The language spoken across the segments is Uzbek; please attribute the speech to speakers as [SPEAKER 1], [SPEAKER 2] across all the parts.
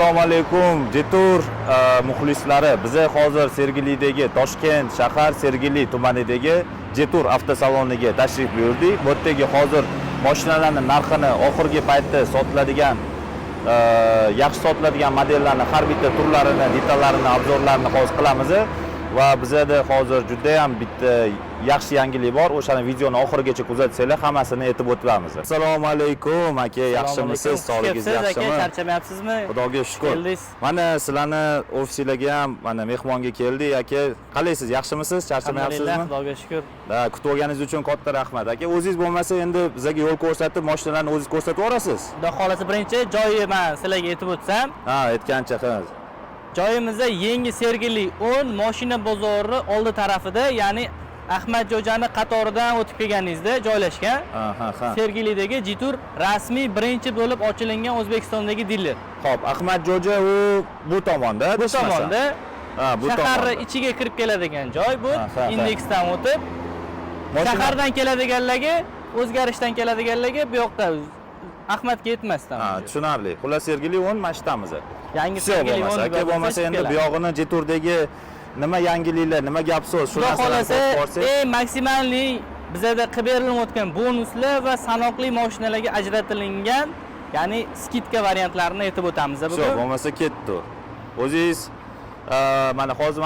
[SPEAKER 1] Assalomu alaykum Jetur muxlislari. Biz hozir Sergelidagi Toshkent shahar Sergeli tumanidagi Jetur avtosaloniga tashrif buyurdik. Bu yerdagi hozir mashinalarning narxini oxirgi paytda sotiladigan yaxshi sotiladigan modellarning har bitta turlarini, detallarini, obzorlarini hozir qilamiz va bizda hozir juda ham bitta yaxshi yangilik bor. O'shani videoni oxirigacha kuzatsanglar, hammasini aytib o'tamiz. Assalomu alaykum aka, yaxshimisiz? Sog'ligingiz yaxshimi?
[SPEAKER 2] Charchamayapsizmi?
[SPEAKER 1] Xudoga shukr. Mana sizlarni ofisingizga ham mana mehmonga keldik aka. Qalaysiz? Yaxshimisiz? Charchamayapsizmi?
[SPEAKER 2] Alhamdulillah, Xudoga shukr.
[SPEAKER 1] Kutib olganingiz uchun katta rahmat aka. O'zingiz bo'lmasa endi bizga yo'l ko'rsatib, mashinalarni o'zingiz ko'rsatib yuborasiz.
[SPEAKER 2] Xudo xolasa birinchi joyi men sizlarga aytib o'tsam.
[SPEAKER 1] Ha, aytgancha qilamiz.
[SPEAKER 2] Joyimizda Yangi Sergeli 10 mashina bozori oldi tarafida, ya'ni Ahmad Jo'jani qatoridan o'tib kelganingizda joylashgan. Sergelidagi Jetur rasmiy birinchi bo'lib ochilingan O'zbekistondagi diler.
[SPEAKER 1] Xo'p, Ahmad Jo'ja bu tomonda,
[SPEAKER 2] bu tomonda.
[SPEAKER 1] Bu
[SPEAKER 2] shaharning ichiga kirib keladigan joy bu. Indeksdan o'tib shahardan keladiganlarga, o'zgarishdan keladiganlarga bu yoqda Ahmadga yetmasdan.
[SPEAKER 1] Tushunarli. Xullas Sergeli 10 mashinamiz.
[SPEAKER 2] Yangi Sergeli 10
[SPEAKER 1] aka bo'lmasa endi bu yog'ini Jeturdagi nima yangiliklar, nima gap so'z, shu narsalarni ko'rsak.
[SPEAKER 2] Maksimalli bizda qilib berilayotgan bonuslar va sanoqli mashinalarga ajratilingan, ya'ni skidka variantlarini aytib o'tamiz bugun.
[SPEAKER 1] Shu bo'lmasa ketdi. O'zingiz mana hozir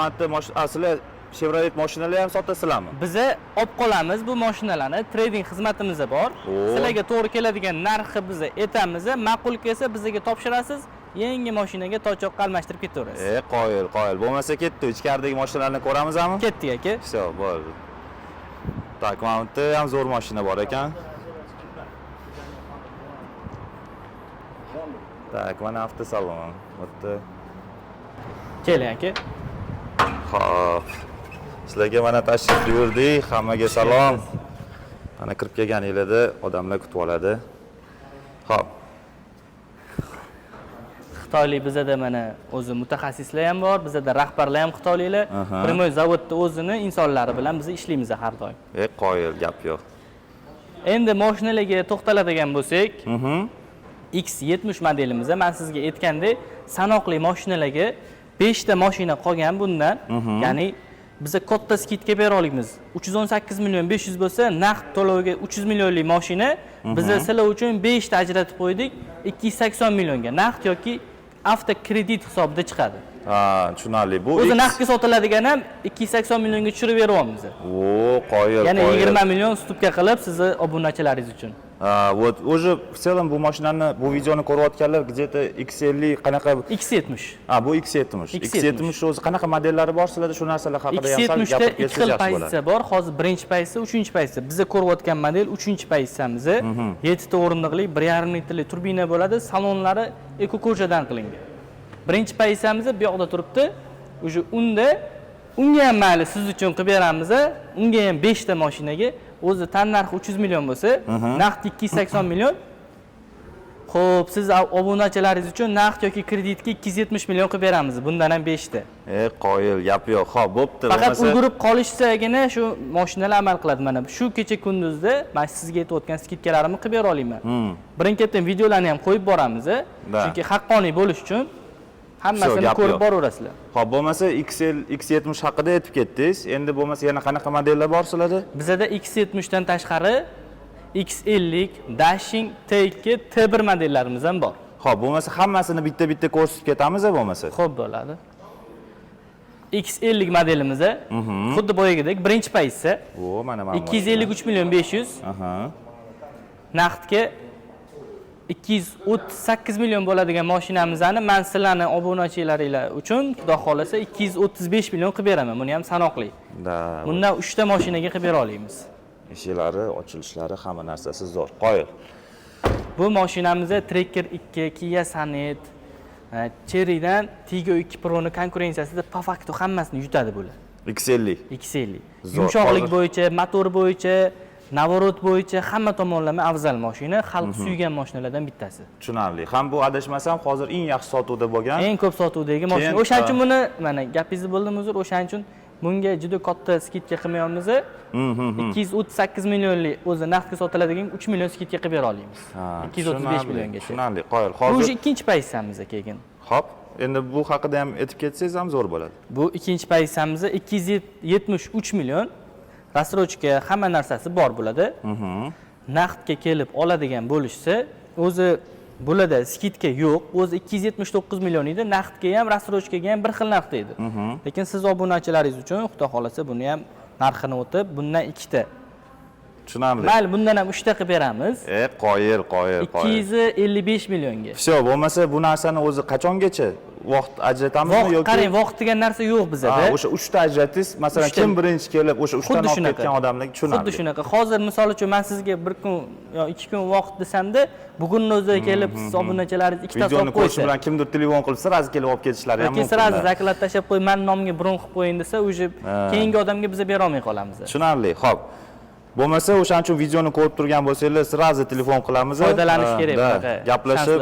[SPEAKER 1] asli Chevrolet mashinalar ham sotasizlarmi?
[SPEAKER 2] Biz olib qolamiz bu mashinalarni, trading xizmatimiz bor. Sizlarga to'g'ri keladigan narxi biz aytamiz, ma'qul kelsa bizga topshirasiz. Yangi mashinaga tochoqqa almashtirib ketaverasiz.
[SPEAKER 1] Qoyil. Bo'lmasa ketdi. Ichkaridagi mashinalarni ko'ramizmi?
[SPEAKER 2] Ketdik aka.
[SPEAKER 1] Все, bo'ldi. Tak, mana bu ham zo'r mashina bor ekan. Tak, mana avtosalon. Bitta.
[SPEAKER 2] Keling aka.
[SPEAKER 1] Xo'p. Sizlarga mana tashrif buyurdik. Hammaga salom. Mana kirib kelganingizda odamlar kutib oladi. Xo'p.
[SPEAKER 2] Xitoylik bizda mana o'zi mutaxassislar ham bor, bizda rahbarlar ham xitoyliklar. Primoy zavodda o'zini insonlari bilan biz ishlaymiz har doim.
[SPEAKER 1] Qoyil, gap yo'q.
[SPEAKER 2] Endi mashinalarga to'xtaladigan bo'lsak, X70 modelimizda men sizga aytgandek, sanoqli mashinalarga 5 ta mashina qolgan bundan. Ya'ni biz katta skidga bera olamiz. 318 million 500 bo'lsa, naqd to'lovga 300 millionlik mashina biz sizlar uchun 5 ta ajratib qo'ydik, 280 millionga. Naqd yoki avto kredit hisobida chiqadi.
[SPEAKER 1] Tushunarli. Bu
[SPEAKER 2] o'zi naqdga sotiladigan ham 280 millionga tushirib beryapmiz.
[SPEAKER 1] Qoyil.
[SPEAKER 2] Ya'ni 20 million stupka qilib sizni obunachilaringiz uchun.
[SPEAKER 1] Вот уже в целом bu mashinani, bu videoni ko'rayotganlar где-то X50 qanaqa
[SPEAKER 2] X70.
[SPEAKER 1] Bu X70. X70 o'zi qanaqa modellari bor sizlarda, shu narsalar haqida ham
[SPEAKER 2] sal gapirib ketsangiz yaxshi bo'ladi. X70 da 2 xil pozitsiya bor. Hozir birinchi pozitsiya, uchinchi pozitsiya. Biz ko'rayotgan model uchinchi pozitsiyamiz. 7 ta o'rindiqli, 1.5 litrli turbina bo'ladi. Salonlari ekoko'chadan qilingan. Birinchi pozitsiyamiz bu yoqda turibdi. O'sha unga ham mayli siz uchun qilib beramiz. Unga ham 5 ta mashinaga o'zi tan narxi 300 million bo'lsa, naqd 280 million. Xo'p, siz obunachilaringiz uchun naqd yoki kreditga 270 million qilib beramiz. Bundan ham 5 ta.
[SPEAKER 1] Qoyil, gap yo'q. Xo'p, bo'pti.
[SPEAKER 2] Faqat ulgurib qolishsagina shu mashinalar amal qiladi. Mana shu kecha kunduzda men sizga aytayotgan skidkalarimni qilib bera olaman. Birin-ketin videolarni ham qo'yib boramiz, chunki haqqoniy bo'lish uchun hammasini ko'rib boraverasizlar.
[SPEAKER 1] Xo'p, bo'lmasa X70 haqida aytib ketdingiz. Endi bo'lmasa yana qanaqa modellar bor sizlarda?
[SPEAKER 2] Bizda X70 dan tashqari X50, Dashing, T2, T1 modellarimiz ham bor.
[SPEAKER 1] Xo'p, bo'lmasa hammasini bitta-bitta ko'rsatib ketamiz bo'lmasa.
[SPEAKER 2] Xo'p, bo'ladi. X50 modelimiz xuddi boyagidek birinchi pozitsiya.
[SPEAKER 1] Mana
[SPEAKER 2] 253 million 500. Naqdga 238 million bo'ladigan mashinamizni men sizlarning obunachilaringiz uchun xudo xolasa 235 million qilib beraman. Buni ham sanoqli. Bundan 3 ta mashinaga qilib bera olamiz.
[SPEAKER 1] Eshiklari, ochilishlari, hamma narsasi zo'r. Qoyil.
[SPEAKER 2] Bu mashinamizda Tracker 2, Kia Sonet, Cherry'dan Tiggo 2 Pro'ni konkurensiyasida po facto hammasini yutadi bular. X50. Yumshoqlik bo'yicha, motor bo'yicha, navorot bo'yicha hamma tomonlama afzal mashina, xalq suygan mashinalardan bittasi.
[SPEAKER 1] Tushunarli. Ham bu adashmasam hozir eng yaxshi sotuvda bo'lgan,
[SPEAKER 2] eng ko'p sotuvdagi mashina. O'shaning uchun buni mana gapingizni bo'ldim uzr, o'shaning uchun bunga juda katta skidka qilmayapmiz. 238 millionlik o'zi naqdga sotiladigan 3 million skidka qilib bera olamiz. 235 milliongacha.
[SPEAKER 1] Tushunarli. Qoyil.
[SPEAKER 2] Bu
[SPEAKER 1] Hozir
[SPEAKER 2] ikkinchi pozitsiyamiz keyin.
[SPEAKER 1] Xo'p, endi bu haqida ham aytib ketsangiz ham zo'r bo'ladi.
[SPEAKER 2] Bu ikkinchi pozitsiyamiz 273 million. Rassrochka hamma narsasi bor bo'ladi. Naqdga kelib oladigan bo'lishsa, o'zi bo'ladi skidka yo'q. O'zi 279 million edi. Naqdga ham, rassrochkaga ham bir xil narxda edi. Lekin siz obunachilaringiz uchun xudo xolasa buni ham narxini o'tib, bundan ikkita.
[SPEAKER 1] Tushunarli.
[SPEAKER 2] Mayli, bundan ham 3 ta qilib beramiz.
[SPEAKER 1] Qoyil.
[SPEAKER 2] 255 millionga.
[SPEAKER 1] Всё, bo'lmasa bu narsani o'zi qachongacha vaqt ajratamizmi yoki
[SPEAKER 2] qarang, vaqt degan narsa yo'q bizada.
[SPEAKER 1] O'sha 3 ta ajratish, masalan, kim birinchi kelib o'sha 3 tani olib ketgan odamlarga tushunarli.
[SPEAKER 2] Xuddi shunaqa. Hozir misol uchun men sizga 1 kun yo 2 kun vaqt desamda, bugunning o'zida kelib siz obunachilaringiz ikkita olib qo'ysa,
[SPEAKER 1] bilan kimdir telefon qilib sirazi kelib olib ketishlari ham mumkin.
[SPEAKER 2] Sirazi zaklad tashab qo'y, men nomimga bron qilib qo'ying desa, o'sha keyingi odamga biz bera olmay qolamiz.
[SPEAKER 1] Tushunarli. Xo'p. Bo'lmasa o'shaning uchun videoni ko'rib turgan bo'lsanglar, sirazi telefon qilamiz.
[SPEAKER 2] Foydalanish kerak bunaqa.
[SPEAKER 1] Gaplashib,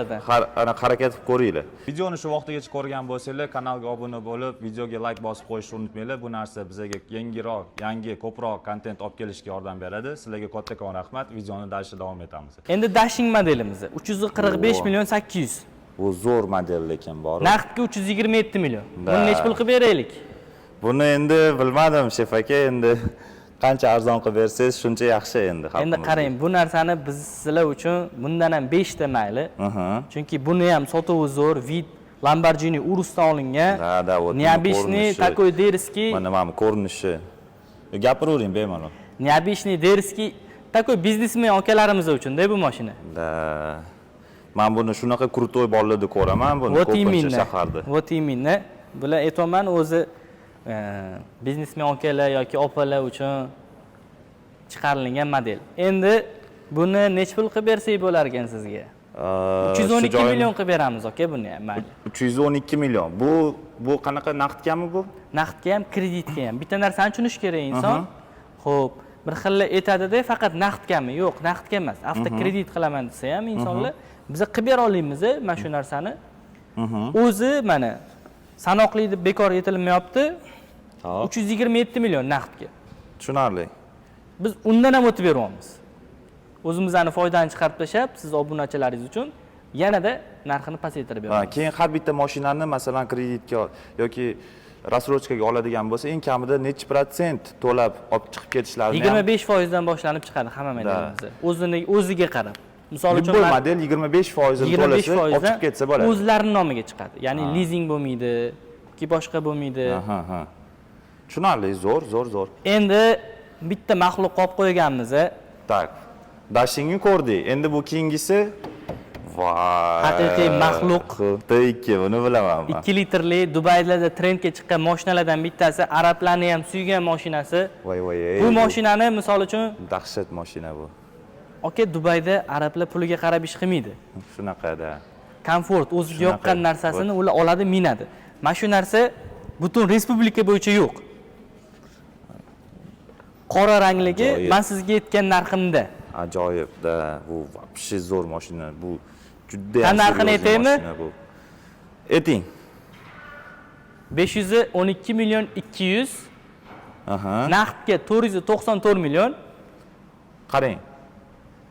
[SPEAKER 1] harakat qilib ko'ringlar. Videoni shu vaqtgacha ko'rgan bo'lsanglar, kanalga obuna bo'lib, videoga like bosib qo'yishni unutmanglar. Bu narsa bizga yangi, ko'proq kontent olib kelishga yordam beradi. Sizlarga kattakon rahmat. Videoni dashda davom etamiz.
[SPEAKER 2] Endi Dashing modelimiz 345 million 800.
[SPEAKER 1] Bu zo'r model lekin bor.
[SPEAKER 2] Naqdga 327 million. Buni nech pul qilib beraylik?
[SPEAKER 1] Buni endi bilmadim, shef aka, endi qancha arzon qilib bersangiz, shuncha yaxshi endi.
[SPEAKER 2] Endi qarang, bu narsani biz sizlar uchun bundan ham 5 ta mayli. Chunki buni ham sotuvi zo'r, vid Lamborghini Urusdan olingan.
[SPEAKER 1] Da, вот.
[SPEAKER 2] Необычный такой дерзкий.
[SPEAKER 1] Mana ko'rinishi. Gapiravering bemalol.
[SPEAKER 2] Необычный дерзкий такой biznesmen akalarimiz uchun-da bu mashina.
[SPEAKER 1] Da. Men buni shunaqa krutoy bolalarda ko'raman, buni ko'pincha shaharda.
[SPEAKER 2] Вот именно. Bular aytman o'zi biznesmen akalar yoki opalar uchun chiqarilgan model. Endi buni nech pul qilib bersak bo'lar ekan sizga? 312 million qilib beramiz aka buni ham.
[SPEAKER 1] 312 million. Bu qanaqa naqdgami bu?
[SPEAKER 2] Naqdga ham, kreditga ham. Bitta narsani tushunish kerak inson. Xo'p, bir xil aytadi-da, faqat naqdgami? Yo'q, naqdga emas. Avto kredit qilaman desa ham insonlar biz qilib bera olamiz mana shu narsani. O'zi mana sanoqli deb bekor aytilmayapti. 327 million naqdga.
[SPEAKER 1] Tushunarli.
[SPEAKER 2] Biz undan ham o'tib beryapmiz. O'zimizning foydani chiqarib tashab, siz obunachilaringiz uchun yanada narxini pasaytirib beramiz.
[SPEAKER 1] Keyin har bitta mashinani masalan kreditga yoki rassrochkaga oladigan bo'lsa, eng kamida necha protsent to'lab olib chiqib ketishlarini
[SPEAKER 2] 25% dan boshlanib chiqadi hamma modelimiz. O'ziga qarab. Misol uchun
[SPEAKER 1] bu model 25% ni to'lasa olib chiqib ketsa bo'ladi.
[SPEAKER 2] O'zlarining nomiga chiqadi. Ya'ni leasing bo'lmaydi, yoki boshqa bo'lmaydi.
[SPEAKER 1] Tushunarli, zo'r.
[SPEAKER 2] Endi bitta maxluq olib qo'yganmiz.
[SPEAKER 1] Tak. Dashingni ko'rdik. Endi bu keyingisi
[SPEAKER 2] haqiqiy maxluq.
[SPEAKER 1] T2 buni bilaman men.
[SPEAKER 2] 2 litrli Dubayda trendga chiqqan mashinalardan bittasi, arablarning ham suygan mashinasi.
[SPEAKER 1] Voy.
[SPEAKER 2] Bu mashinani misol uchun
[SPEAKER 1] dahshat mashina bu.
[SPEAKER 2] Aka, Dubayda arablar puliga qarab ish qilmaydi.
[SPEAKER 1] Shunaqada.
[SPEAKER 2] Komfort, o'ziga yoqqan narsasini ular oladi, minadi. Mana shu narsa butun respublika bo'yicha yo'q. Qora rangligi men sizga aytgan narximda.
[SPEAKER 1] Ajoyib-da, bu вообще zo'r mashina. Bu juda yaxshi.
[SPEAKER 2] Narxini aytaymi?
[SPEAKER 1] Ayting.
[SPEAKER 2] 512 million 200. Naqdga 494 million.
[SPEAKER 1] Qarang.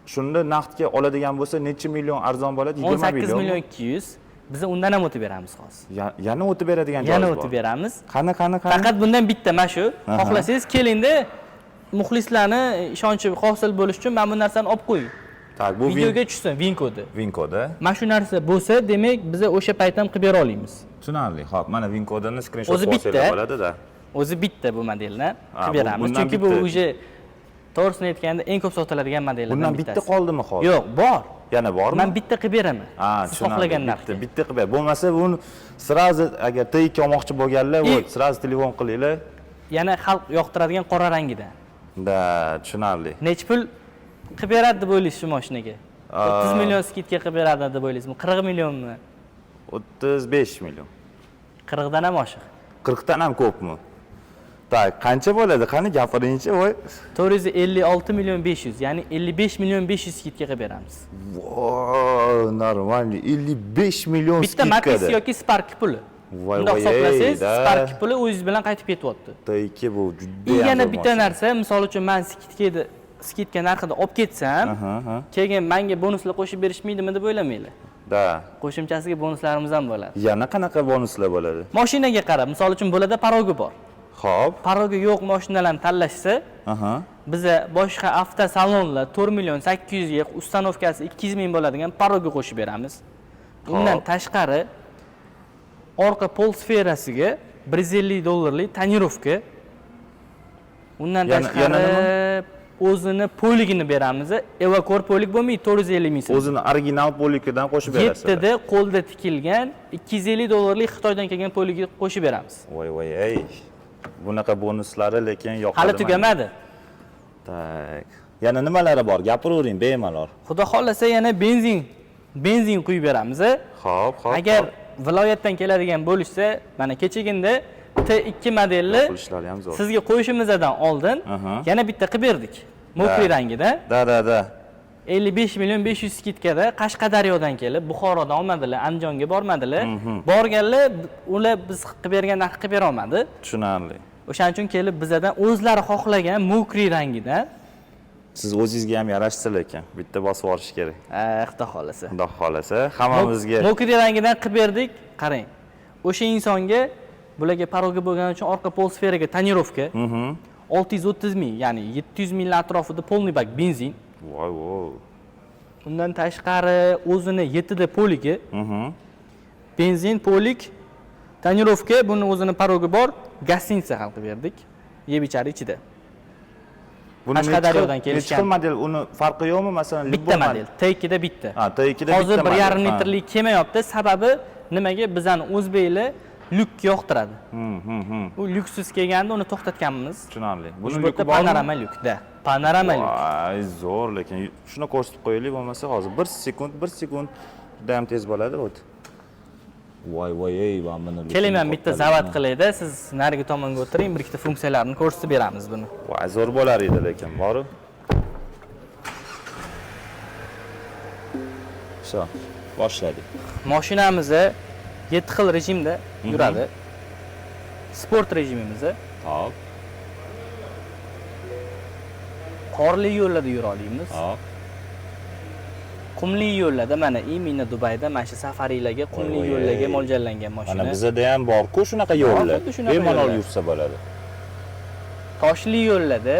[SPEAKER 1] Shunda naqdga oladigan bo'lsa, necha million arzon bo'ladi? 20 million.
[SPEAKER 2] 18 million 200. Biz undan ham o'tib beramiz hozir.
[SPEAKER 1] Yana o'tib beradigan joyi bor.
[SPEAKER 2] Yana o'tib beramiz.
[SPEAKER 1] Qani.
[SPEAKER 2] Faqat bundan bitta mana shu. Xohlasangiz kelingda, muxlislarni ishonchi hosil bo'lish uchun men bu narsani olib qo'ying.
[SPEAKER 1] Tak, bu
[SPEAKER 2] videoga tushsin, Vinkoda.
[SPEAKER 1] Vinkoda.
[SPEAKER 2] Mana shu narsa bo'lsa, demak, biz o'sha payt ham qilib bera olamiz.
[SPEAKER 1] Tushunarli. Xo'p, mana Vinkodani screenshot olsangiz bo'ladi-da.
[SPEAKER 2] O'zi bitta bu modelni qilib beramiz. Chunki bu o'sha to'g'risini aytganda eng ko'p sotiladigan modellardan bittasi.
[SPEAKER 1] Bundan bitta qoldimi hozir?
[SPEAKER 2] Yo'q, bor.
[SPEAKER 1] Yana bormi?
[SPEAKER 2] Men bitta qilib beraman. Siz xohlagan narxda.
[SPEAKER 1] Bitta qilib ber. Bo'lmasa buni sirazi agar T2 olmoqchi bo'lganlar, sirazi telefon qilinglar.
[SPEAKER 2] Yana xalq yoqtiradigan qora rangidan.
[SPEAKER 1] Da, tushunarli.
[SPEAKER 2] Nech pul qilib beradi deb o'ylaysiz shu mashinaga? 30 million skidka qilib beradi deb o'ylaysizmi? 40 millionmi?
[SPEAKER 1] 35 million.
[SPEAKER 2] 40 dan ham oshiq.
[SPEAKER 1] 40 dan ham ko'pmi? Tak, qancha bo'ladi? Qani gapiringchi, voy.
[SPEAKER 2] 456 million 500, ya'ni 55 million 500 skidka qilib beramiz.
[SPEAKER 1] Voy, normal. 55 million skidka.
[SPEAKER 2] Bitta Matiz yoki Spark puli.
[SPEAKER 1] Voy
[SPEAKER 2] Bundoq
[SPEAKER 1] voy,
[SPEAKER 2] hisoblasangiz,
[SPEAKER 1] ey-da.
[SPEAKER 2] Spark puli o'zingiz bilan qaytib ketyapti.
[SPEAKER 1] T2 bu juda
[SPEAKER 2] Yana bitta narsa, misol uchun men skidka narxida olib ketsam, keyin menga bonuslar qo'shib berishmaydimi deb o'ylamanglar.
[SPEAKER 1] Da.
[SPEAKER 2] Qo'shimchasiga bonuslarimiz ham bo'ladi.
[SPEAKER 1] Yana qanaqa bonuslar bo'ladi?
[SPEAKER 2] Mashinaga qarab, misol uchun bo'ladi parogi bor.
[SPEAKER 1] Xo'p.
[SPEAKER 2] Parogi yo'q mashinalarni tanlashsa, biza boshqa avtosalonlar 4 million 800 ga ustanovkasi 200 ming bo'ladigan parogi qo'shib beramiz. Undan tashqari orqa pol sferasiga $150 tonirovka. Undan tashqari o'zini poligini beramiz. Evakor polig bo'lmaydi, 450 ming.
[SPEAKER 1] O'zini original poligidan qo'shib berasiz.
[SPEAKER 2] 7 da qo'lda tikilgan $250 Xitoydan kelgan poligiga qo'shib beramiz.
[SPEAKER 1] Voy voy, ey. Bunaqa bonuslari lekin yoqadi.
[SPEAKER 2] Hali tugamadi.
[SPEAKER 1] Tak. Yana nimalari bor? Gapiravering bemalol.
[SPEAKER 2] Xudo xolasa yana benzin quyib beramiz.
[SPEAKER 1] Xo'p, xo'p.
[SPEAKER 2] Agar viloyatdan keladigan bo'lishsa, mana kechaginda T2 modelli sizga qo'yishimizdan oldin yana bitta qilib berdik. Mokri rangida.
[SPEAKER 1] Da.
[SPEAKER 2] 55 million 500 skidkada Qashqadaryodan kelib, Buxorodan olmadilar, Andijonga bormadilar. Borganlar ular biz qilib bergan narx qilib bera olmadi.
[SPEAKER 1] Tushunarli.
[SPEAKER 2] O'shaning uchun kelib bizdan o'zlari xohlagan mokri rangida.
[SPEAKER 1] Siz o'zingizga ham yarashsa lekin bitta bosib olish kerak.
[SPEAKER 2] Xudo xolasa.
[SPEAKER 1] Xudo xolasa hammamizga
[SPEAKER 2] mokri rangidan qilib berdik. Qarang. O'sha insonga bularga parogi bo'lgani uchun orqa pol sferaga tonirovka 630 ming, ya'ni 700 ming atrofida polniy bak benzin.
[SPEAKER 1] Voy voy.
[SPEAKER 2] Undan tashqari o'zini 7 da poligi. Benzin, polig, tonirovka, buni o'zini parogi bor, gostinitsa ham qilib berdik. Yeb ichar ichida. Qashqadaryodan kelishgan.
[SPEAKER 1] Nechta model, uni farqi yo'qmi? Masalan,
[SPEAKER 2] bitta model, T2 da bitta.
[SPEAKER 1] Ha, T2 da bitta.
[SPEAKER 2] Hozir 1,5 litrlik kelmayapti. Sababi nimaga? Bizani o'zbeklar lyuk yoqtiradi. U lyuksiz kelganda uni to'xtatganmiz.
[SPEAKER 1] Tushunarli.
[SPEAKER 2] Buni lyuki panorama lyukda. Panorama lyuk.
[SPEAKER 1] Voy, zo'r, lekin shuni ko'rsatib qo'yaylik bo'lmasa hozir 1 sekund juda ham tez bo'ladi o't. Voy, ey, buni.
[SPEAKER 2] Keling, men bitta zavat qilayda, siz narigi tomonga o'tiring, bir ikkita funksiyalarini ko'rsatib beramiz buni.
[SPEAKER 1] Voy, zo'r bo'lar edi lekin, boru. Sho, boshladik.
[SPEAKER 2] Mashinamiz 7 xil rejimda yuradi. Sport rejimimiz.
[SPEAKER 1] Hop.
[SPEAKER 2] Qorli yo'llarda yura olamiz.
[SPEAKER 1] Hop.
[SPEAKER 2] Qumli yo'llarda, mana Imina Dubayda mana shu safarilarga qumli yo'llarga mo'ljallangan mashina.
[SPEAKER 1] Mana bizda ham bor-ku shunaqa yo'llar. Bemalol yursa bo'ladi.
[SPEAKER 2] Toshli yo'llarda.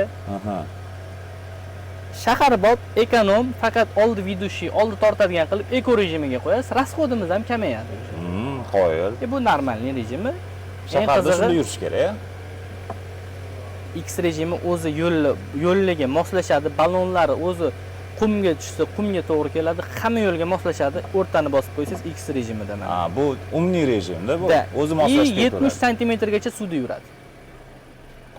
[SPEAKER 2] Shaharbod ekonom, faqat oldi vidushi, oldi tortadigan qilib eko rejimiga qo'yasiz, rasxodimiz ham kamayadi.
[SPEAKER 1] Qo'yil.
[SPEAKER 2] Bu normalniy rejimi.
[SPEAKER 1] Shaharda shunday yurish kerak.
[SPEAKER 2] X rejimi o'zi yo'llarga moslashadi, ballonlari o'zi qumga tushsa, qumga to'g'ri keladi, hamma yo'lga moslashadi. O'rtani bosib qo'ysangiz X rejimida mana.
[SPEAKER 1] Ha, bu umumiy rejimda bu. O'zi moslashga to'g'ri.
[SPEAKER 2] 70 santimetrgacha suvda yuradi.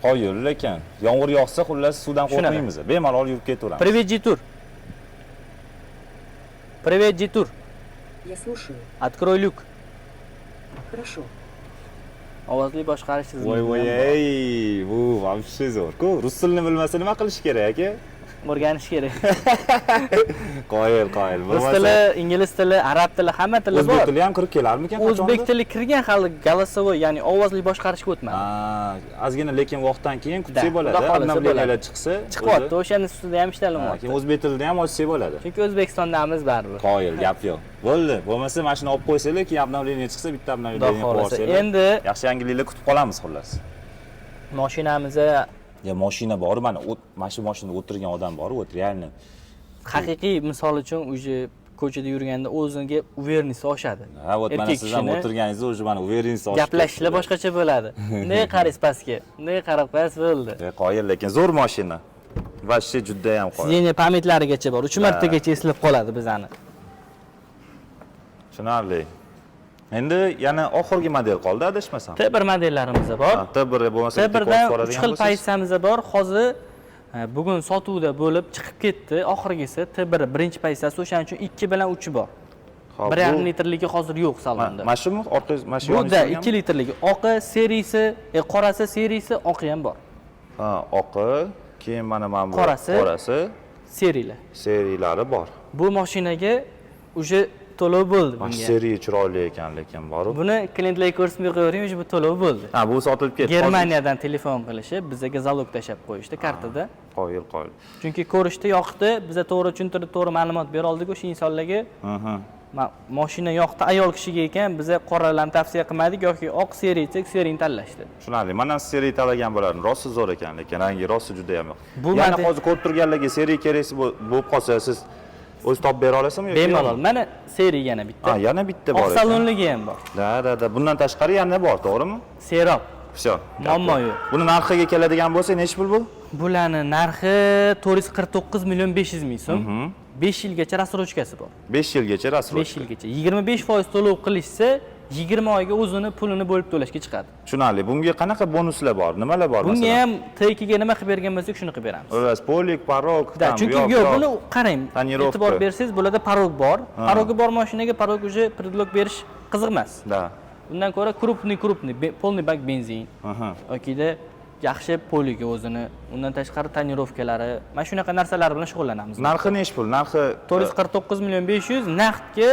[SPEAKER 1] Qo'yil lekin yomg'ir yog'sa, xullas suvdan qo'rqmaymiz. Bemalol yurib ketaveramiz.
[SPEAKER 2] Привет, Jituр. Привет, Jituр.
[SPEAKER 3] Я слушаю.
[SPEAKER 2] Открой люк.
[SPEAKER 3] Хорошо.
[SPEAKER 2] Ovozli boshqarish tizimi.
[SPEAKER 1] Voy, ey, bu вообще zo'r-ku. Rus tilini bilmasa nima qilish kerak aka?
[SPEAKER 2] O'rganish kerak.
[SPEAKER 1] Qo'yil.
[SPEAKER 2] Rus tili, ingliz tili, arab tili, hamma tili bor.
[SPEAKER 1] O'zbek tili ham kirib kelarmikan?
[SPEAKER 2] O'zbek tili kirgan, hali голосовой, ya'ni ovozli boshqarishga o'tmadi.
[SPEAKER 1] Ozgina lekin vaqtdan keyin kutsak bo'ladi. Obnovleniyalar chiqsa,
[SPEAKER 2] chiqyapti. O'shaning ustida ham ishlalyapti.
[SPEAKER 1] Keyin o'zbek tilida ham ochsak bo'ladi.
[SPEAKER 2] Chunki O'zbekistondamiz baribir.
[SPEAKER 1] Qo'yil, gap yo'q. Bo'ldi. Bo'lmasa mashina olib qo'ysanglar, keyin obnovleniya chiqsa, bitta obnovleniya qo'yib yuborsanglar.
[SPEAKER 2] Endi
[SPEAKER 1] yaxshi yangiliklar kutib qolamiz xullas.
[SPEAKER 2] Mashinamiz
[SPEAKER 1] mashina bor, mana mashinada o'tirgan odam bor, realni.
[SPEAKER 2] Haqiqiy misol uchun o'sha ko'chada yurganda o'ziga uvernis oshadi.
[SPEAKER 1] Ha, mana siz ham o'tirganingizda o'sha mana uvernis oshadi.
[SPEAKER 2] Gaplashishlar boshqacha bo'ladi. Bunday qaraysiz pastga, bunday qarab qo'yasiz bo'ldi.
[SPEAKER 1] Qo'yil, lekin zo'r mashina. Vashshi juda ham qo'yil.
[SPEAKER 2] Sizni pamiyatlarigacha bor. 3 martagacha eslab qoladi bizani.
[SPEAKER 1] Tushunarli. Endi yana oxirgi model qoldi, adashmasam.
[SPEAKER 2] T1 modellarimiz bor.
[SPEAKER 1] T1 bo'lmasa
[SPEAKER 2] T1dan 3 xil paysamiz bor. Hozir bugun sotuvda bo'lib chiqib ketdi. Oxirgisi T1 birinchi paysasi, o'shaning uchun 2 bilan 3 bor. 1,5 litrligi hozir yo'q salonda.
[SPEAKER 1] Mashina orqa mashina.
[SPEAKER 2] Bunda 2 litrligi oqi seriyasi, qorasi seriyasi, oqi ham bor.
[SPEAKER 1] Ha, oqi, keyin mana bu
[SPEAKER 2] qorasi
[SPEAKER 1] seriyalari bor.
[SPEAKER 2] Bu mashinaga o'sha to'lov bo'ldi bunga.
[SPEAKER 1] Seriya chiroyli ekan lekin boru.
[SPEAKER 2] Buni klientlarga ko'rsatmay qo'yavering, bu to'lov bo'ldi.
[SPEAKER 1] Ha, bu sotilib ketdi.
[SPEAKER 2] Germaniyadan telefon qilishib, bizga zalog tashab qo'yishdi kartada.
[SPEAKER 1] Qoyil.
[SPEAKER 2] Chunki ko'rishdi, yoqdi, biza to'g'ri tushuntirib, to'g'ri ma'lumot bera oldik o'sha insonlarga. Mashina yoqdi ayol kishiga ekan, biza qoralarni tavsiya qilmadik yoki oq seriya, seriyani tanlashdi.
[SPEAKER 1] Tushunarli. Mana seriya tanlagan bo'lardim. Rosti zo'r ekan, lekin rangi rosti juda ham yo'q.
[SPEAKER 2] Bu
[SPEAKER 1] yana hozir ko'rib turganlarga seriya kerak bo'lib qolsa, siz o'zi topib bera olasizmi yoki?
[SPEAKER 2] Bemalol. Mana seriya yana bitta.
[SPEAKER 1] Ha, yana bitta bor
[SPEAKER 2] ekan. Oq salonligi ham bor.
[SPEAKER 1] Da. Bundan tashqari yana bor, to'g'rimi?
[SPEAKER 2] Serob.
[SPEAKER 1] Всё.
[SPEAKER 2] Muammo yo'q.
[SPEAKER 1] Buni narxiga keladigan bo'lsa, necha pul bu?
[SPEAKER 2] Bularni narxi 449 million 500 ming so'm. 5 yilgacha rassrochkasi bor.
[SPEAKER 1] 5 yilgacha rassrochka.
[SPEAKER 2] 5 yilgacha. 25% to'lov qilishsa, 20 oyga o'zini pulini bo'lib to'lashga chiqadi.
[SPEAKER 1] Tushunarli. Bunga qanaqa bonuslar bor? Nimalar bor masalan?
[SPEAKER 2] Bunga ham T2ga nima qilib bergan bo'lsak, shuni qilib beramiz.
[SPEAKER 1] O'ras polik, parok,
[SPEAKER 2] chunki yo'q, buni qarang.
[SPEAKER 1] Tonirovka.
[SPEAKER 2] E'tibor bersangiz, bularda parok bor. Parogi bor mashinaga parok уже предлог berish qiziq emas.
[SPEAKER 1] Da.
[SPEAKER 2] Bundan ko'ra krupniy, полный bak benzin. Yokida yaxshi poliga o'zini, undan tashqari tonirovkalari, mana shunaqa narsalar bilan shug'ullanamiz.
[SPEAKER 1] Narxi necha pul? Narxi
[SPEAKER 2] 449 million 500, naqdga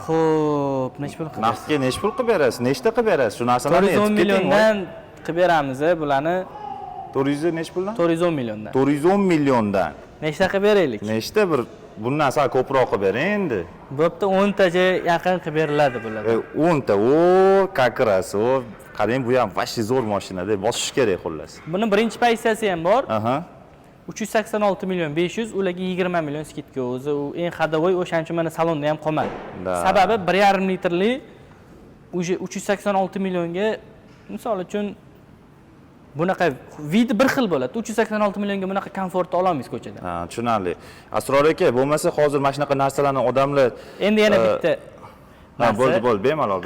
[SPEAKER 2] xo'p, necha pul qilamiz?
[SPEAKER 1] Naqdga necha pul qilib berasiz? Nechta qilib berasiz? Shu narsalarni
[SPEAKER 2] 410 milliondan qilib beramiz, bularni
[SPEAKER 1] 400 necha puldan?
[SPEAKER 2] 410 milliondan.
[SPEAKER 1] 410 milliondan.
[SPEAKER 2] Nechta qilib beraylik?
[SPEAKER 1] Nechta bir bundan sal ko'proq qilib bering endi.
[SPEAKER 2] Bo'pti, 10 tacha yaqin qilib beriladi bular.
[SPEAKER 1] 10 ta. O, kakras, o. Qarang, bu ham vashi zo'r mashina-da, bosish kerak xullas.
[SPEAKER 2] Buni birinchi pozitsiyasi ham bor.
[SPEAKER 1] Aha.
[SPEAKER 2] 386 million 500, ularga 20 million skidka o'zi, u eng xadovoy, o'shaning uchun mana salonda ham qolmadi. Sababi 1,5 litrli o'sha 386 millionga, misol uchun bunaqa vidi bir xil bo'ladi. 386 millionga bunaqa komfortni ololmaysiz ko'chada.
[SPEAKER 1] Ha, tushunarli. Asror aka, bo'lmasa hozir mana shunaqa narsalarni odamlar
[SPEAKER 2] endi yana bitta.
[SPEAKER 1] Ha, bo'ldi, bemalol.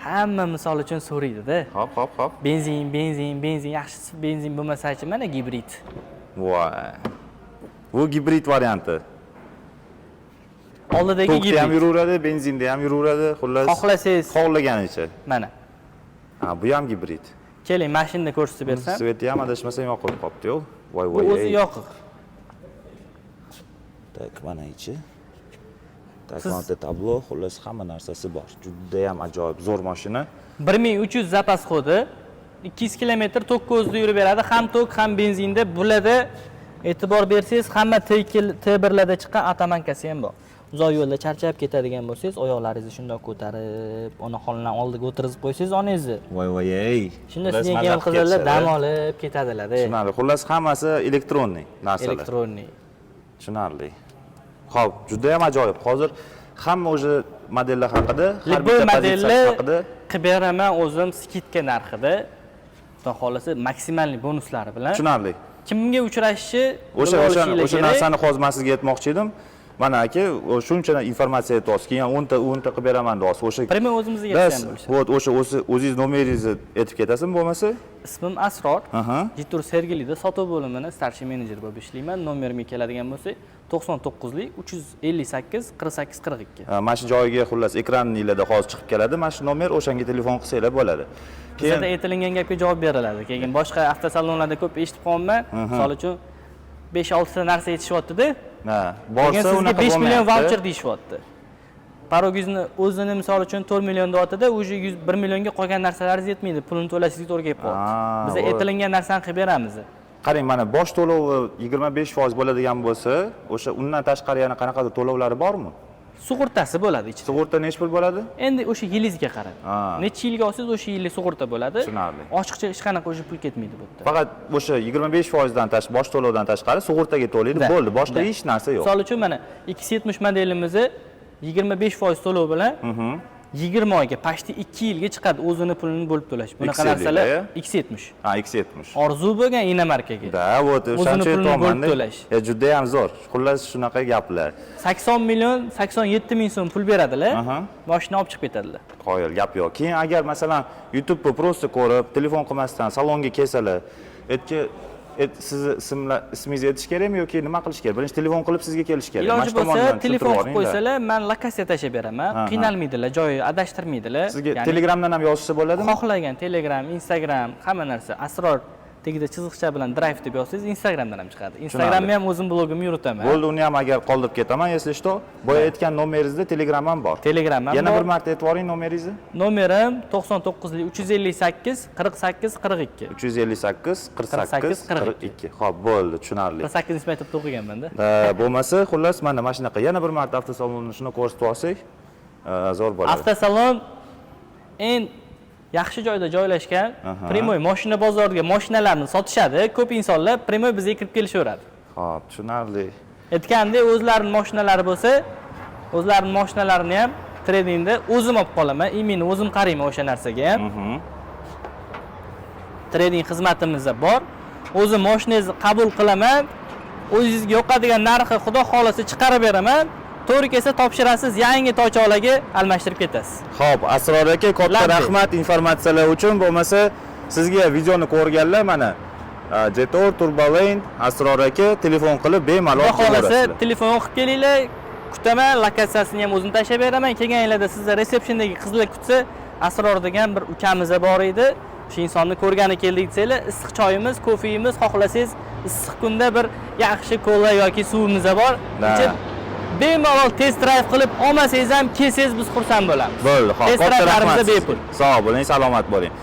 [SPEAKER 2] Hamma misol uchun so'raydi-da.
[SPEAKER 1] Hop.
[SPEAKER 2] Benzin, yaxshi benzin bo'lmasa-chi, mana gibrid.
[SPEAKER 1] Voy. Bu gibrid varianti.
[SPEAKER 2] Oldidagi gibrid.
[SPEAKER 1] Tokda ham yuraveradi, benzinda ham yuraveradi, xullas.
[SPEAKER 2] Xohlasangiz,
[SPEAKER 1] xohlaganicha.
[SPEAKER 2] Mana.
[SPEAKER 1] Ha, bu ham gibrid.
[SPEAKER 2] Keling, mashinani ko'rsatib bersam.
[SPEAKER 1] Sveti ham adashmasam yoqib qopti-yu. Voy.
[SPEAKER 2] Bu o'zi yoqiq.
[SPEAKER 1] Tak, mana ichi. Takmante tablo, xullas hamma narsasi bor. Juda ham ajoyib, zo'r mashina. 1300 zapas xodi, 200 km tok ko'zda yurib beradi, ham tok, ham benzinda. Bularda e'tibor bersangiz, hamma T1larda chiqqan atamankasi ham bor. Uzoq yo'lda charchab ketadigan bo'lsangiz, oyoqlaringizni shundoq ko'tarib, onaxonlar oldiga o'tirgizib qo'ysangiz, onangizni. Voy.
[SPEAKER 2] Shunda sizga kelgan qizlar dam olib ketadilar.
[SPEAKER 1] Tushunarli. Xullas hammasi elektronniy narsalar.
[SPEAKER 2] Elektronniy.
[SPEAKER 1] Tushunarli. Xo'p, juda ham ajoyib. Hozir hamma o'sha modellar haqida, har
[SPEAKER 2] bitta modellar haqida qilib beraman o'zim skidka narxida. Xudo xolasa maksimalniy bonuslari bilan. Tushunarli. Kimga uchrashishi,
[SPEAKER 1] o'sha narsani hozir men sizga aytmoqchi edim. Mana aka, shuncha informatsiya aytyapsiz, keyin 10 ta qilib beraman deyapsiz. O'sha
[SPEAKER 2] prima o'zimizga yetgan bo'lsa.
[SPEAKER 1] O'sha o'zingiz nomeringizni aytib ketasizmi bo'lmasa?
[SPEAKER 2] Ismim Asror. Jitur Sergelida sotuv bo'limini starshi menejer bo'lib ishlayman. Nomerimga keladigan bo'lsa 99lik 358 48 42. Mana
[SPEAKER 1] shu joyiga xullas ekraningizda hozir chiqib keladi. Mana shu nomer, o'shanga telefon qilsanglar bo'ladi.
[SPEAKER 2] Bizda aytilgan gapga javob beriladi. Keyin boshqa avtosalonlarda ko'p eshitib qolman. Misol uchun 5-6 ta narsa yetishyapti-da. Borsa unaqa 5 million voucher deyishyapti. Parogingizni o'zini misol uchun 4 million deyapti-da, o'sha 1 millionga qolgan narsalaringiz yetmaydi, pulni to'lashingizga to'g'ri kelib qoladi. Biz aytilgan narsani qilib beramiz.
[SPEAKER 1] Qarang, mana bosh to'lovi 25% bo'ladigan bo'lsa, o'sha undan tashqari yana qanaqadir to'lovlari bormi?
[SPEAKER 2] Sug'urtasi bo'ladi ichida.
[SPEAKER 1] Sug'urta necha pul bo'ladi?
[SPEAKER 2] Endi o'sha yilingizga qarab. Necha yilga olsangiz, o'sha yillik sug'urta bo'ladi.
[SPEAKER 1] Tushunarli.
[SPEAKER 2] Ochiqcha hech qanaqa o'sha pul ketmaydi bu yerda.
[SPEAKER 1] Faqat o'sha 25% dan bosh to'lovdan tashqari sug'urtaga to'laydi, bo'ldi. Boshqa hech narsa yo'q.
[SPEAKER 2] Misol uchun mana 270 modelimizni 25% to'lov bilan 20 oyga, почти 2 yilga chiqadi o'zini pulini bo'lib to'lash. Bunaqa narsalar X70.
[SPEAKER 1] Ha, X70.
[SPEAKER 2] Orzu bo'lgan inomarkaga.
[SPEAKER 1] Da, вот, o'shancha to'manda. Juda ham zo'r. Xullas shunaqa gaplar.
[SPEAKER 2] 80 million, 87 ming so'm pul beradilar. Mashina olib chiqib ketadilar.
[SPEAKER 1] Qoyil, gap yo'q. Keyin agar masalan YouTube prosta ko'rib, telefon qilmasdan salonga kelsalar, sizni ismingizni aytish kerakmi yoki nima qilish kerak? Birinchi telefon qilib sizga kelish kerak.
[SPEAKER 2] Iloji bo'lsa, telefon qilib qo'ysalar, men lokatsiya tashib beraman. Qiynalmaydilar, joyi adashtirmaydilar.
[SPEAKER 1] Sizga Telegramdan ham yozishsa bo'ladimi?
[SPEAKER 2] Xohlagan Telegram, Instagram, hamma narsa Asror tagida chiziqcha bilan drive deb yozsangiz Instagramdan ham chiqadi. Instagramni ham o'zim blogimni yuritaman.
[SPEAKER 1] Bo'ldi, uni ham agar qoldirib ketaman, если что, boya aytgan nomeringizda Telegram ham bor.
[SPEAKER 2] Telegram ham
[SPEAKER 1] Yana
[SPEAKER 2] bor.
[SPEAKER 1] bir marta aytib yuboring nomeringizni.
[SPEAKER 2] Nomerim 99 358 48 42.
[SPEAKER 1] 358 48 42. Xo'p, bo'ldi, tushunarli.
[SPEAKER 2] 48 ismi aytib o'qiganman-da.
[SPEAKER 1] Bo'lmasa, xullas mana shunaqa yana bir marta avtosalonni shuni ko'rsatib olsak, zo'r bo'ladi.
[SPEAKER 2] Avtosalon eng yaxshi joyda joylashgan. Primoy mashina bozoriga mashinalarni sotishadi. Ko'p insonlar Primoy bizga kirib kelishaveradi.
[SPEAKER 1] Xo'p, tushunarli.
[SPEAKER 2] Aytgandek, o'zlarining mashinalari bo'lsa, o'zlarining mashinalarini ham tradingda o'zim olib qolaman. Imini o'zim qarayman o'sha narsaga ham. Trading xizmatimiz bor. O'zim mashinangizni qabul qilaman. O'zingizga yoqadigan narxi xudo xolasa chiqarib beraman. To'g'ri kelsa topshirasiz, yangi toychoqlarga almashtirib ketasiz.
[SPEAKER 1] Xo'p, Asror aka, katta rahmat informatsiyalar uchun. Bo'lmasa, sizga videoni ko'rganlar mana Jetor Turboline Asror aka telefon qilib bemalol
[SPEAKER 2] xohlasa telefon qilib kelinglar. Kutaman, lokatsiyasini ham o'zim tashlab beraman. Kelganinglarda sizlar resepsiondagi qizlar kutsa, Asror degan bir ukamiz bor edi. Shu insonni ko'rgani keldik desanglar, issiq choyimiz, kofeyimiz, xohlasangiz issiq kunda bir yaxshi kola yoki suvimiz bor. Bemalol test drive qilib olmasangiz ham kelsangiz biz xursand bo'lamiz.
[SPEAKER 1] Bo'ldi, xo'p.
[SPEAKER 2] Test drivelarimiz bepul.
[SPEAKER 1] Sog' bo'ling, salomat bo'ling.